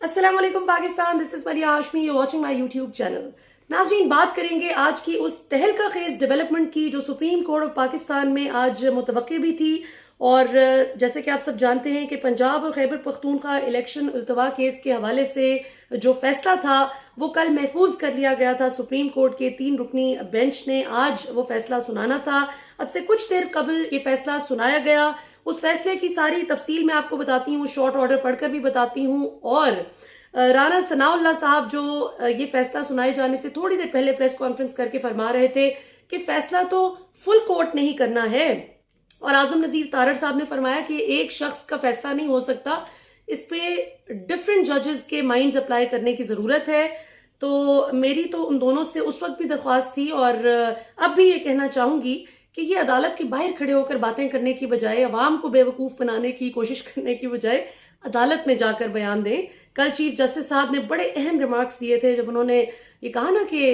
अस्सलाम वालेकुम Pakistan, this is Maria Hashmi, you watching my YouTube channel. नाज़रीन, बात करेंगे आज की उस तहलका खेज डेवलपमेंट की जो सुप्रीम कोर्ट ऑफ पाकिस्तान में आज मुतवक्की भी थी। और जैसे कि आप सब जानते हैं कि पंजाब और खैबर पख्तूनख्वा इलेक्शन अल्तवा केस के हवाले से जो फैसला था वो कल महफूज कर लिया गया था। सुप्रीम कोर्ट के 3 रुकनी बेंच ने आज वो फैसला सुनाना था। अब से कुछ देर कबल ये फैसला सुनाया गया। उस फैसले की सारी तफसील मैं आपको बताती हूँ, शॉर्ट ऑर्डर पढ़कर भी बताती हूँ। और राना सनाउल्लाह साहब जो ये फैसला सुनाए जाने से थोड़ी देर पहले प्रेस कॉन्फ्रेंस करके फरमा रहे थे कि फैसला तो फुल कोर्ट नहीं करना है। और आजम नजीर तारड़ साहब ने फरमाया कि एक शख्स का फैसला नहीं हो सकता, इस पे डिफरेंट जजेस के माइंड्स अप्लाई करने की जरूरत है। तो मेरी तो उन दोनों से उस वक्त भी दरख्वास्त थी और अब भी ये कहना चाहूंगी कि ये अदालत के बाहर खड़े होकर बातें करने की बजाय, अवाम को बेवकूफ बनाने की कोशिश करने की बजाय अदालत में जाकर बयान दें। कल चीफ जस्टिस साहब ने बड़े अहम रिमार्क्स दिए थे जब उन्होंने ये कहा ना कि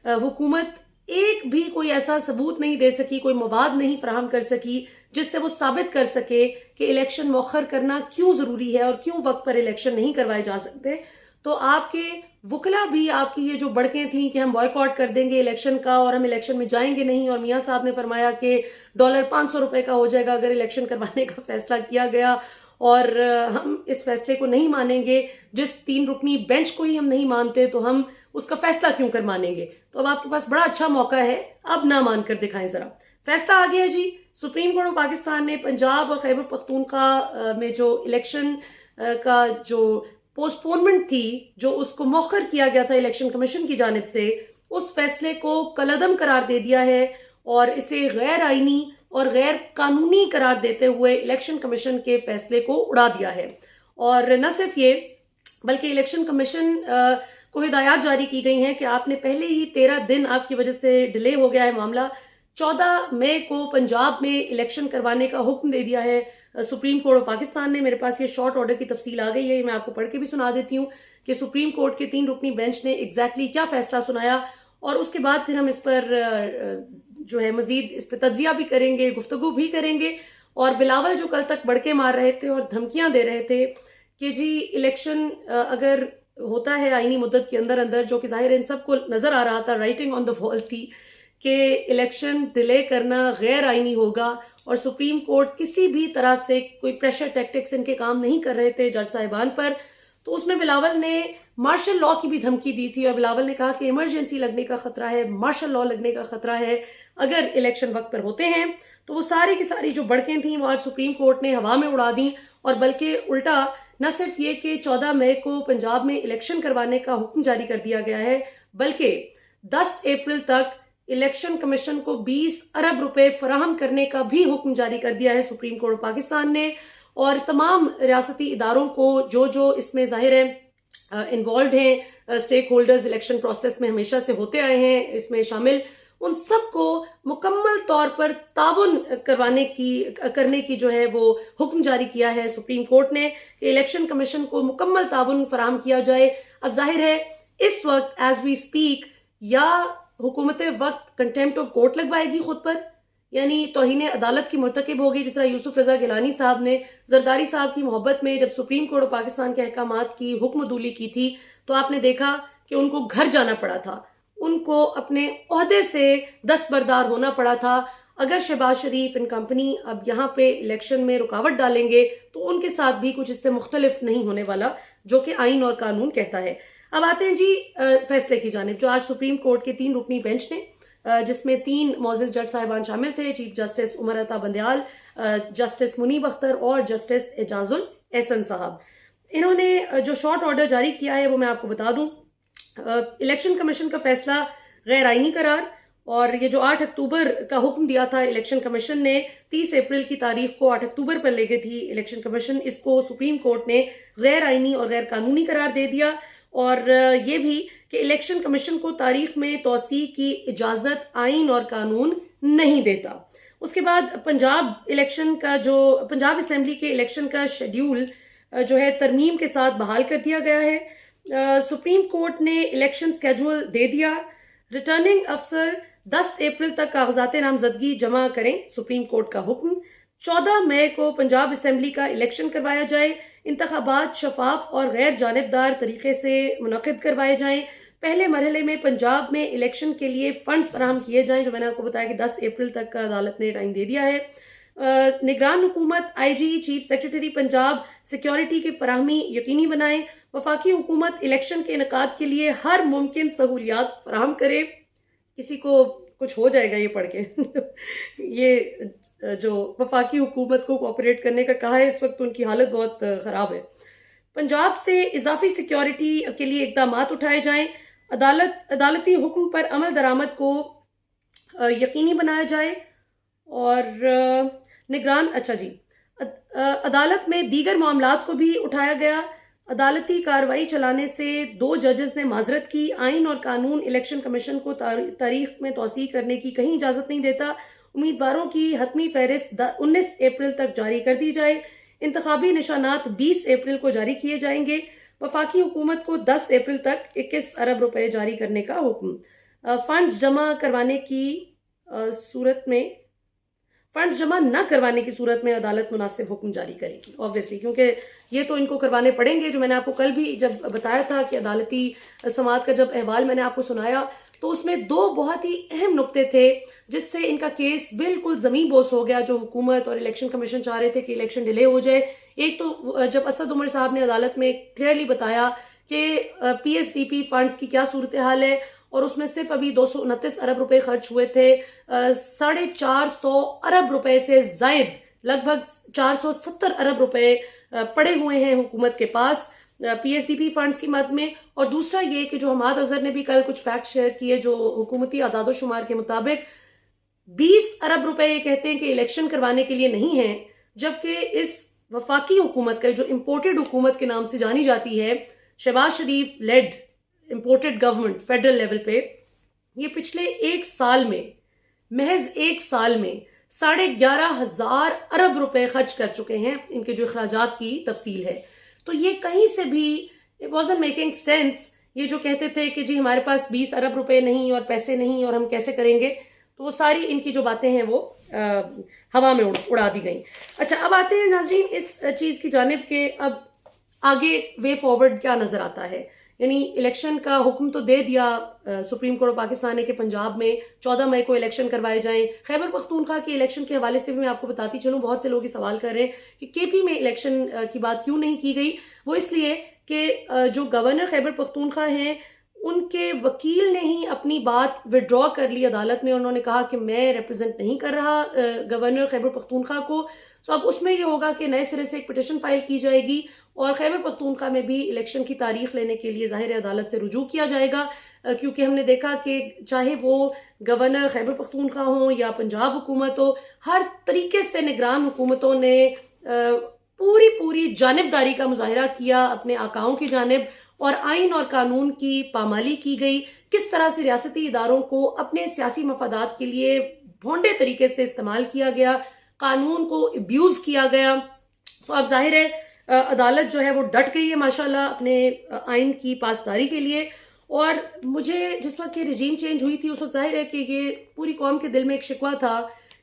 हुकूमत एक भी कोई ऐसा सबूत नहीं दे सकी, कोई मवाद नहीं फराहम कर सकी जिससे वो साबित कर सके कि इलेक्शन मौखर करना क्यों जरूरी है और क्यों वक्त पर इलेक्शन नहीं करवाए जा सकते। तो आपके वकला भी आपकी ये जो बड़कें थी कि हम बॉयकॉट कर देंगे इलेक्शन का और हम इलेक्शन में जाएंगे नहीं, और मियां साहब ने फरमाया कि डॉलर 500 रुपए का हो जाएगा अगर इलेक्शन करवाने का फैसला किया गया, और हम इस फैसले को नहीं मानेंगे। जिस 3 रुकनी बेंच को ही हम नहीं मानते तो हम उसका फैसला क्यों कर मानेंगे। तो अब आपके पास बड़ा अच्छा मौका है, अब ना मानकर दिखाएं जरा। फैसला आ गया जी। सुप्रीम कोर्ट ऑफ पाकिस्तान ने पंजाब और खैबर पख्तूनख्वा में जो इलेक्शन का जो पोस्टपोनमेंट थी, जो उसको मौखर किया गया था इलेक्शन कमीशन की जानिब से, उस फैसले को कलअदम करार दे दिया है और इसे गैर आईनी और गैर कानूनी करार देते हुए इलेक्शन कमीशन के फैसले को उड़ा दिया है। और न सिर्फ ये, बल्कि इलेक्शन कमीशन को हिदायत जारी की गई हैं कि आपने पहले ही 13 दिन आपकी वजह से डिले हो गया है मामला, 14 मई को पंजाब में इलेक्शन करवाने का हुक्म दे दिया है सुप्रीम कोर्ट ऑफ पाकिस्तान ने। मेरे पास ये शॉर्ट ऑर्डर की तफसील आ गई है, मैं आपको पढ़ के भी सुना देती हूँ कि सुप्रीम कोर्ट के 3 रुकनी बेंच ने एग्जैक्टली क्या फैसला सुनाया। और उसके बाद फिर हम इस पर जो है मजीद इस पर तज्जिया भी करेंगे, गुफ्तगू भी करेंगे। और बिलावल जो कल तक बड़के मार रहे थे और धमकियां दे रहे थे कि जी इलेक्शन अगर होता है आईनी मुद्दत के अंदर अंदर, जो कि जाहिर इन सबको नजर आ रहा था, राइटिंग ऑन द वॉल थी कि इलेक्शन डिले करना गैर आईनी होगा, और सुप्रीम कोर्ट किसी भी तरह से कोई प्रेशर टैक्टिक्स इनके काम नहीं कर रहे थे जज साहिबान पर। तो उसमें बिलावल ने मार्शल लॉ की भी धमकी दी थी और बिलावल ने कहा कि इमरजेंसी लगने का खतरा है, मार्शल लॉ लगने का खतरा है अगर इलेक्शन वक्त पर होते हैं। तो वो सारी की सारी जो बड़कें थी वो आज सुप्रीम कोर्ट ने हवा में उड़ा दी। और बल्कि उल्टा, न सिर्फ ये कि 14 मई को पंजाब में इलेक्शन करवाने का हुक्म जारी कर दिया गया है, बल्कि 10 अप्रैल तक इलेक्शन कमीशन को 20 अरब रुपए फराहम करने का भी हुक्म जारी कर दिया है सुप्रीम कोर्ट ऑफ पाकिस्तान ने। और तमाम रियासती इदारों को जो जो इसमें जाहिर है इन्वॉल्व हैं, स्टेक होल्डर्स इलेक्शन प्रोसेस में हमेशा से होते आए हैं इसमें शामिल, उन सबको मुकम्मल तौर पर ताउन करने की जो है वो हुक्म जारी किया है सुप्रीम कोर्ट ने कि इलेक्शन कमीशन को मुकम्मल ताउन फराहम किया जाए। अब जाहिर है इस वक्त एज वी स्पीक या हुकूमत वक्त कंटेम्प्ट ऑफ कोर्ट लगवाएगी खुद पर, यानी तौहीन अदालत की मुर्तकिब होगी, जिस तरह यूसुफ रजा गिलानी साहब ने जरदारी साहब की मोहब्बत में जब सुप्रीम कोर्ट ऑफ पाकिस्तान के अहकामात की हुक्मदूली की थी तो आपने देखा कि उनको घर जाना पड़ा था, उनको अपने ओहदे से दस्तबरदार होना पड़ा था। अगर शहबाज शरीफ इन कंपनी अब यहाँ पे इलेक्शन में रुकावट डालेंगे तो उनके साथ भी कुछ इससे मुख्तलिफ नहीं होने वाला, जो कि आइन और कानून कहता है। अब आते हैं जी फैसले की जानिब, जो आज सुप्रीम कोर्ट के 3 रुकनी बेंच ने, जिसमें 3 मोअज़्ज़िज़ जज साहिबान शामिल थे, chief justice Umar Ata Bandial, justice Munib Akhtar और जस्टिस एजाजुल एहसन साहब। इन्होंने जो शॉर्ट ऑर्डर जारी किया है वो मैं आपको बता दूं। इलेक्शन कमीशन का फैसला गैर आईनी करार, और ये जो 8 अक्टूबर का हुक्म दिया था इलेक्शन कमीशन ने, 30 अप्रैल की तारीख को 8 अक्टूबर पर ले गई थी इलेक्शन कमीशन, इसको सुप्रीम कोर्ट ने गैर आईनी और गैर कानूनी करार दे दिया। और ये भी कि इलेक्शन कमीशन को तारीख में तोसी की इजाजत आइन और कानून नहीं देता। उसके बाद पंजाब इलेक्शन का जो पंजाब असेंबली के इलेक्शन का शेड्यूल जो है तरमीम के साथ बहाल कर दिया गया है। सुप्रीम कोर्ट ने इलेक्शन स्केड्यूल दे दिया। रिटर्निंग अफसर 10 अप्रैल तक कागजात नामजदगी जमा करें, सुप्रीम कोर्ट का हुक्म। 14 मई को पंजाब असम्बली का इलेक्शन करवाया जाए, इंतखाबात शफाफ और गैर जानिबदार तरीके से मुनक़िद करवाए जाएं। पहले मरहले में पंजाब में इलेक्शन के लिए फंड्स फराहम किए जाएं, जो मैंने आपको बताया कि 10 अप्रैल तक का अदालत ने टाइम दे दिया है। निगरान हुकूमत, IG, chief secretary Punjab security की फराहमी यकीनी बनाएं। वफाकी हुकूमत इलेक्शन के इनेकाद के लिए हर मुमकिन सहूलियात फराहम करे। किसी को कुछ हो जाएगा ये पढ़ के ये जो वफाकी हुकूमत को कोऑपरेट करने का कहा है, इस वक्त उनकी हालत बहुत ख़राब है। पंजाब से इजाफी सिक्योरिटी के लिए इकदाम उठाए जाएं। अदालती हुक्म पर अमल दरामद को यकीनी बनाया जाए। और निगरान अदालत में दीगर मामलात को भी उठाया गया। अदालती कार्रवाई चलाने से 2 जजेस ने माजरत की। आइन और कानून इलेक्शन कमीशन को तारीख में तोसी करने की कहीं इजाज़त नहीं देता। उम्मीदवारों की हतमी फहरिस्त 19 अप्रैल तक जारी कर दी जाए। इंतखाबी निशानात 20 अप्रैल को जारी किए जाएंगे। वफाकी हुकूमत को 10 अप्रैल तक 21 अरब रुपए जारी करने का हुक्म। फंड्स जमा करवाने की सूरत में फंड्स जमा न करवाने की सूरत में अदालत मुनासिब हुक्म जारी करेगी, ऑब्वियसली, क्योंकि ये तो इनको करवाने पड़ेंगे। जो मैंने आपको कल भी जब बताया था कि अदालती समाअत का जब अहवाल मैंने आपको सुनाया, तो उसमें 2 बहुत ही अहम नुक्ते थे जिससे इनका केस बिल्कुल जमीन बोस हो गया। जो हुकूमत और इलेक्शन कमीशन चाह रहे थे कि इलेक्शन डिले हो जाए। एक तो जब असद उमर साहब ने अदालत में क्लियरली बताया कि PSDP फंड्स की क्या सूरत हाल है, और उसमें सिर्फ अभी 229 अरब रुपए खर्च हुए थे। 450 अरब रुपए से जायद लगभग 470 अरब रुपए पड़े हुए हैं हुकूमत के पास PSDP फंड्स की मद में। और दूसरा ये कि जो हमाद अजहर ने भी कल कुछ फैक्ट शेयर किए, जो हुकूमती आदाद शुमार के मुताबिक 20 अरब रुपए ये कहते हैं कि इलेक्शन करवाने के लिए नहीं है, जबकि इस वफाकी हुकूमत का जो इम्पोर्टेड हुकूमत के नाम से जानी जाती है, Shehbaz Sharif led imported government federal level पे, ये पिछले 1 साल में, महज 1 साल में 11,500 अरब रुपए खर्च कर चुके हैं। इनके जो अखराजात की तफसील है, तो ये कहीं से भी इट वॉजंट मेकिंग सेंस। ये जो कहते थे कि जी हमारे पास 20 अरब रुपए नहीं और पैसे नहीं और हम कैसे करेंगे, तो वो सारी इनकी जो बातें हैं वो हवा में उड़ा दी गई। अच्छा, अब आते हैं नाज़रीन इस चीज़ की जानिब के अब आगे वे फॉरवर्ड क्या नजर आता है। यानी इलेक्शन का हुक्म तो दे दिया सुप्रीम कोर्ट ऑफ पाकिस्तान ने कि पंजाब में 14 मई को इलेक्शन करवाए जाएं। खैबर पख्तूनख्वा के इलेक्शन के हवाले से भी मैं आपको बताती चलूं, बहुत से लोग ये सवाल कर रहे हैं कि KP में इलेक्शन की बात क्यों नहीं की गई। वो इसलिए कि जो गवर्नर खैबर पख्तूनख्वा हैं, उनके वकील ने ही अपनी बात विड्रॉ कर ली अदालत में। उन्होंने कहा कि मैं रिप्रेजेंट नहीं कर रहा गवर्नर खैबर पख्तूनख्वा को। तो अब उसमें ये होगा कि नए सिरे से एक पिटिशन फाइल की जाएगी और खैबर पख्तूनख्वा में भी इलेक्शन की तारीख लेने के लिए ज़ाहिर अदालत से रुजू किया जाएगा। क्योंकि हमने देखा कि चाहे वो गवर्नर खैबर पख्तूनख्वा हो या पंजाब हुकूमत हो, हर तरीके से निगरान हुकूमतों ने पूरी जानिबदारी का मुजाहिरा किया अपने आकाओं की जानिब, और आइन और कानून की पामाली की गई। किस तरह से रियासती इदारों को अपने सियासी मफादात के लिए भोंडे तरीके से इस्तेमाल किया गया, कानून को अब्यूज किया गया। तो अब जाहिर है अदालत जो है वो डट गई है माशाल्लाह अपने आइन की पासदारी के लिए। और मुझे जिस वक्त ये रजीम चेंज हुई थी, उस वक्त जाहिर है कि ये पूरी कौम के दिल में एक शिकवा था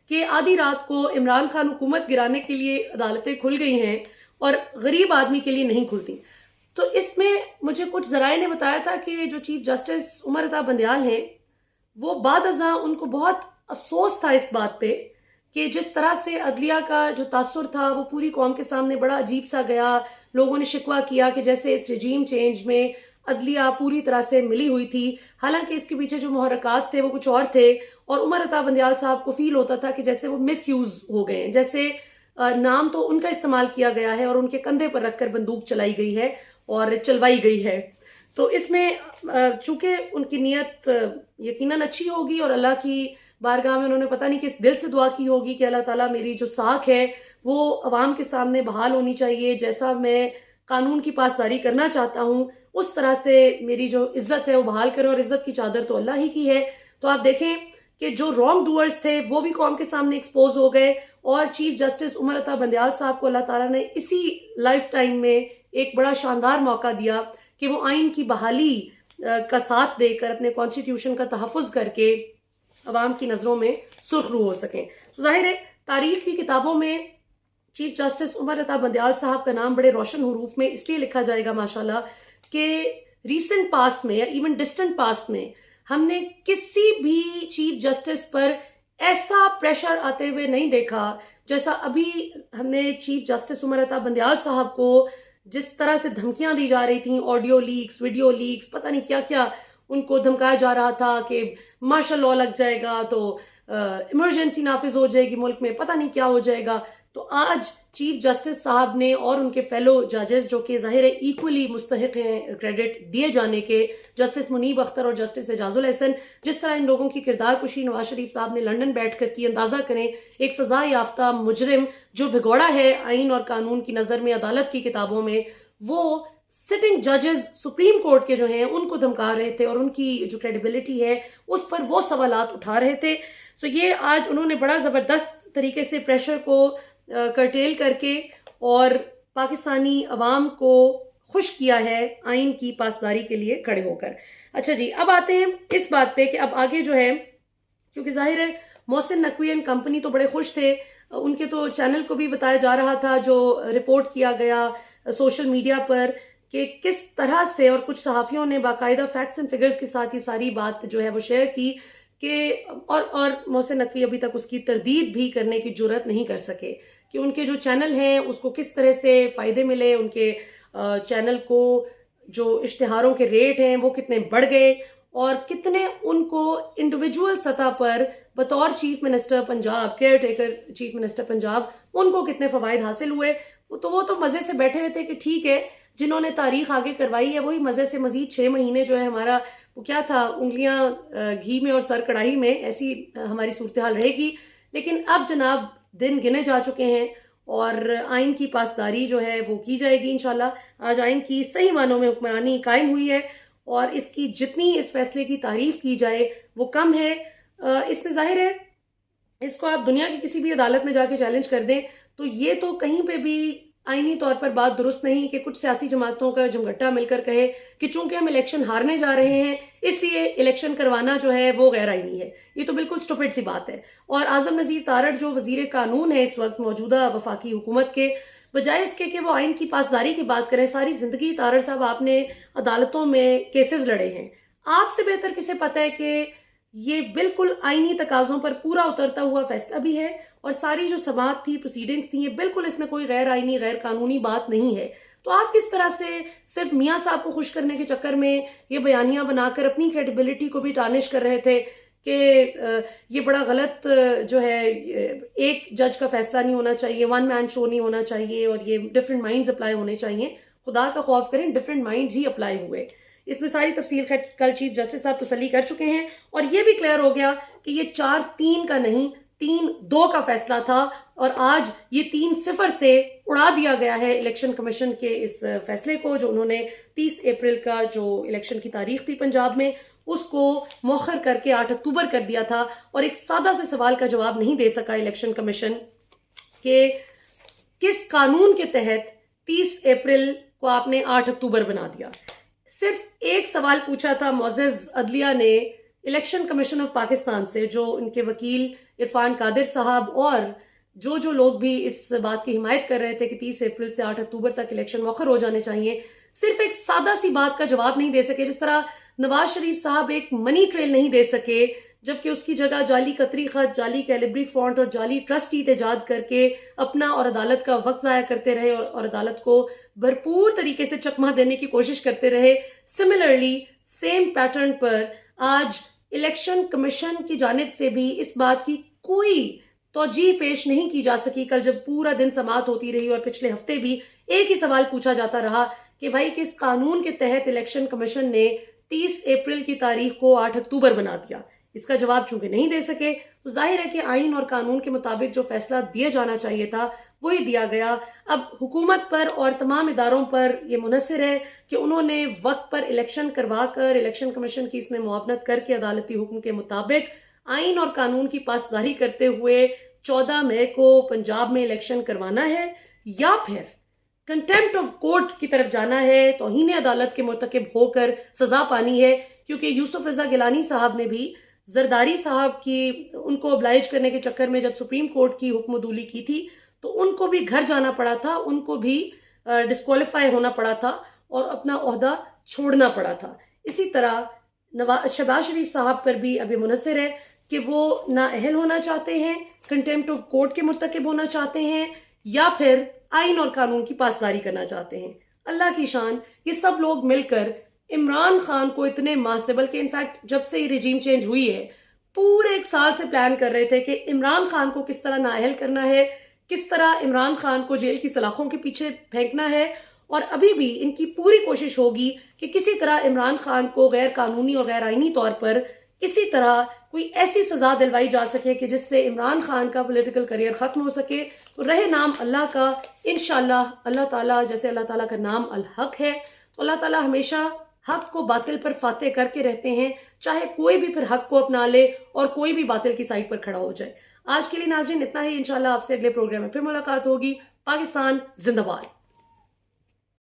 कि आधी रात को इमरान खान हुकूमत गिराने के लिए अदालतें खुल गई हैं और गरीब आदमी के लिए नहीं खुलती। तो इसमें मुझे कुछ जराए ने बताया था कि जो चीफ जस्टिस उमर अता बंदियाल हैं, वो बाद अज़ां उनको बहुत अफसोस था इस बात पे कि जिस तरह से अदलिया का जो तासुर था वो पूरी कौम के सामने बड़ा अजीब सा गया। लोगों ने शिकवा किया कि जैसे इस रजीम चेंज में अदलिया पूरी तरह से मिली हुई थी, हालांकि इसके पीछे जो मुहर्रकात थे वो कुछ और थे। और उमर अता बंदियाल साहब को फील होता था कि जैसे वो मिस यूज हो गए हैं, जैसे नाम तो उनका इस्तेमाल किया गया है और उनके कंधे पर रखकर बंदूक चलाई गई है और चलवाई गई है। तो इसमें चूंकि उनकी नीयत यकीनन अच्छी होगी और अल्लाह की बारगाह में उन्होंने पता नहीं किस दिल से दुआ की होगी कि अल्लाह ताला मेरी जो साख है वो अवाम के सामने बहाल होनी चाहिए, जैसा मैं कानून की पासदारी करना चाहता हूँ उस तरह से मेरी जो इज्जत है वो बहाल करें, और इज्जत की चादर तो अल्लाह ही की है। तो आप देखें कि जो रॉन्ग डूअर्स थे वो भी कौम के सामने एक्सपोज हो गए, और चीफ जस्टिस उमर अता बंदियाल साहब को अल्लाह ताला ने इसी लाइफ टाइम में एक बड़ा शानदार मौका दिया कि वो आइन की बहाली का साथ देकर अपने कॉन्स्टिट्यूशन का तहफ़्फ़ुज़ करके अवाम की नज़रों में सुर्खरू हो सकें। तो जाहिर है तारीख की किताबों में चीफ जस्टिस उमर अता बंदयाल साहब का नाम बड़े रोशन हरूफ में इसलिए लिखा जाएगा माशाल्लाह कि रीसेंट पास्ट में या इवन डिस्टेंट पास्ट में हमने किसी भी चीफ जस्टिस पर ऐसा प्रेशर आते हुए नहीं देखा जैसा अभी हमने चीफ जस्टिस उमर अता बंदयाल साहब को जिस तरह से धमकियां दी जा रही थी, ऑडियो लीक्स, वीडियो लीक्स, पता नहीं क्या क्या उनको धमकाया जा रहा था कि मार्शल लॉ लग जाएगा तो इमरजेंसी नाफिज हो जाएगी मुल्क में, पता नहीं क्या हो जाएगा। तो आज चीफ जस्टिस साहब ने और उनके फेलो जजेस जो कि जाहिर है इक्वली मुस्तहिक हैं क्रेडिट दिए जाने के, जस्टिस मुनीब अख्तर और जस्टिस एजाजुल हसन, जिस तरह इन लोगों की किरदार कुशी नवाज शरीफ साहब ने लंदन बैठकर की, अंदाजा करें एक सजा याफ्ता मुजरिम जो भिगोड़ा है आइन और कानून की नजर में अदालत की किताबों में, वो सिटिंग जजेस सुप्रीम कोर्ट के जो हैं उनको धमका रहे थे और उनकी जो क्रेडिबिलिटी है उस पर वो सवालात उठा रहे थे। सो ये आज उन्होंने बड़ा जबरदस्त तरीके से प्रेशर को कर्टेल करके और पाकिस्तानी अवाम को खुश किया है आइन की पासदारी के लिए खड़े होकर। अच्छा जी, अब आते हैं इस बात पे कि अब आगे जो है, क्योंकि जाहिर है मोहसिन नकवी एंड कंपनी तो बड़े खुश थे, उनके तो चैनल को भी बताया जा रहा था जो रिपोर्ट किया गया सोशल मीडिया पर कि किस तरह से, और कुछ सहाफियों ने बाकायदा फैक्ट्स एंड फिगर्स के साथ ये सारी बात जो है वो शेयर की कि और मोहसिन नकवी अभी तक उसकी तरदीद भी करने की जुर्रत नहीं कर सके कि उनके जो चैनल हैं उसको किस तरह से फायदे मिले, उनके चैनल को जो इश्तिहारों के रेट हैं वो कितने बढ़ गए और कितने उनको इंडिविजुअल सतह पर बतौर chief minister Punjab, care taker chief minister Punjab, उनको कितने फवायद हासिल हुए। तो वो तो मजे से बैठे हुए थे कि ठीक है जिन्होंने तारीख आगे करवाई है वही मजे से मजीद 6 महीने जो है हमारा वो क्या था, उंगलियां घी में और सर कढ़ाई में, ऐसी हमारी सूरत हाल रहेगी। लेकिन अब जनाब दिन गिने जा चुके हैं और आइन की पासदारी जो है वो की जाएगी इंशाल्लाह। आज आइन की सही मानों में हुक्मरानी कायम हुई है और इसकी जितनी इस फैसले की तारीफ की जाए वो कम है। इसमें जाहिर है इसको आप दुनिया की किसी भी अदालत में जाके चैलेंज कर दें तो ये तो कहीं पे भी आईनी तौर पर बात दुरुस्त नहीं कि कुछ सियासी जमातों का जमघट्टा मिलकर कहे कि चूंकि हम इलेक्शन हारने जा रहे हैं इसलिए इलेक्शन करवाना जो है वो गैर आईनी है। ये तो बिल्कुल स्टूपिड सी बात है। और आजम नजीर तारड़ जो वजीर कानून है इस वक्त मौजूदा वफाकी हुकूमत के, बजाय इसके कि वो आइन की पासदारी की बात करें, सारी जिंदगी तारड़ साहब आपने अदालतों में केसेस लड़े हैं। आपसे बेहतर किसे पता है कि ये बिल्कुल आईनी तकाजों पर पूरा उतरता हुआ फैसला भी है और सारी जो समाअत थी, प्रोसीडिंग्स थी, ये बिल्कुल इसमें कोई गैर आईनी गैर कानूनी बात नहीं है। तो आप किस तरह से सिर्फ मियां साहब को खुश करने के चक्कर में ये बयानियां बनाकर अपनी क्रेडिबिलिटी को भी टार्निश कर रहे थे कि ये बड़ा गलत जो है, एक जज का फैसला नहीं होना चाहिए, वन मैन शो नहीं होना चाहिए और ये डिफरेंट माइंड्स अप्लाई होने चाहिए। खुदा का खौफ करें, डिफरेंट माइंड्स ही अप्लाई हुए। इसमें सारी तफसील कल चीफ जस्टिस साहब तसल्ली कर चुके हैं और ये भी क्लियर हो गया कि ये 4-3 का नहीं 3-2 का फैसला था और आज ये 3-0 से उड़ा दिया गया है इलेक्शन कमीशन के इस फैसले को, जो उन्होंने 30 अप्रैल का जो इलेक्शन की तारीख थी पंजाब में उसको मौखर करके 8 अक्टूबर कर दिया था। और एक सादा से सवाल का जवाब नहीं दे सका इलेक्शन कमीशन कि किस कानून के तहत 30 अप्रैल को आपने 8 अक्टूबर बना दिया। सिर्फ एक सवाल पूछा था मुअज़्ज़ज़ अदलिया ने इलेक्शन कमीशन ऑफ पाकिस्तान से, जो उनके वकील इरफान कादिर साहब और जो लोग भी इस बात की हिमायत कर रहे थे कि 30 अप्रैल से 8 अक्टूबर तक इलेक्शन मौखर हो जाने चाहिए, सिर्फ एक सादा सी बात का जवाब नहीं दे सके। जिस तरह नवाज शरीफ साहब एक मनी ट्रेल नहीं दे सके जबकि उसकी जगह जाली कतरी खत, जाली कैलिब्री फॉन्ट और जाली ट्रस्ट शीट ईजाद करके अपना और अदालत का वक्त जाया करते रहे और अदालत को भरपूर तरीके से चकमा देने की कोशिश करते रहे। सिमिलरली सेम पैटर्न पर आज इलेक्शन कमीशन की जानिब से भी इस बात की कोई तौजीह पेश नहीं की जा सकी। कल जब पूरा दिन समाअत होती रही और पिछले हफ्ते भी एक ही सवाल पूछा जाता रहा कि भाई किस कानून के तहत इलेक्शन कमीशन ने 30 अप्रैल की तारीख को 8 अक्टूबर बना दिया, इसका जवाब चूंकि नहीं दे सके तो जाहिर है कि आइन और कानून के मुताबिक जो फैसला दिया जाना चाहिए था वही दिया गया। अब हुकूमत पर और तमाम इदारों पर यह मुनहसर है कि उन्होंने वक्त पर इलेक्शन करवा कर इलेक्शन कमीशन की इसमें मुआवनत करके अदालती हुक्म के मुताबिक आइन और कानून की पासदारी करते हुए 14 मई को पंजाब में इलेक्शन करवाना है या फिर कंटेम्प्ट ऑफ कोर्ट की तरफ जाना है, तौहीन अदालत के मुर्तकिब होकर सजा पानी है। क्योंकि यूसुफ रजा गिलानी साहब ने भी जरदारी साहब की उनको oblige करने के चक्कर में जब सुप्रीम कोर्ट की हुक्मदूली की थी तो उनको भी घर जाना पड़ा था, उनको भी डिस्क्वालीफाई होना पड़ा था और अपना ओहदा छोड़ना पड़ा था। इसी तरह शहबाज शरीफ साहब पर भी अभी मुनसर है कि वो नाअहल होना चाहते हैं, कंटेम्प्ट ऑफ कोर्ट के मुर्तकिब होना चाहते हैं या फिर आइन और कानून की पासदारी करना चाहते हैं। अल्लाह की शान, ये सब लोग मिलकर इमरान खान को इतने मासेबल के इनफैक्ट जब से ये रिजीम चेंज हुई है पूरे एक साल से प्लान कर रहे थे कि इमरान खान को किस तरह नाअहल करना है, किस तरह इमरान खान को जेल की सलाखों के पीछे फेंकना है। और अभी भी इनकी पूरी कोशिश होगी कि किसी तरह इमरान खान को गैर कानूनी और गैर आईनी तौर पर किसी तरह कोई ऐसी सजा दिलवाई जा सके कि जिससे इमरान खान का पॉलिटिकल करियर खत्म हो सके। तो रहे नाम अल्लाह का, इंशाल्लाह अल्लाह ताला, जैसे अल्लाह ताला का नाम अल हक है तो अल्लाह ताला हमेशा हक को बातिल पर फातेह करके रहते हैं, चाहे कोई भी फिर हक को अपना ले और कोई भी बातिल की साइड पर खड़ा हो जाए। आज के लिए नाज़रीन इतना ही, इंशाल्लाह आपसे अगले प्रोग्राम में फिर मुलाकात होगी। पाकिस्तान जिंदाबाद।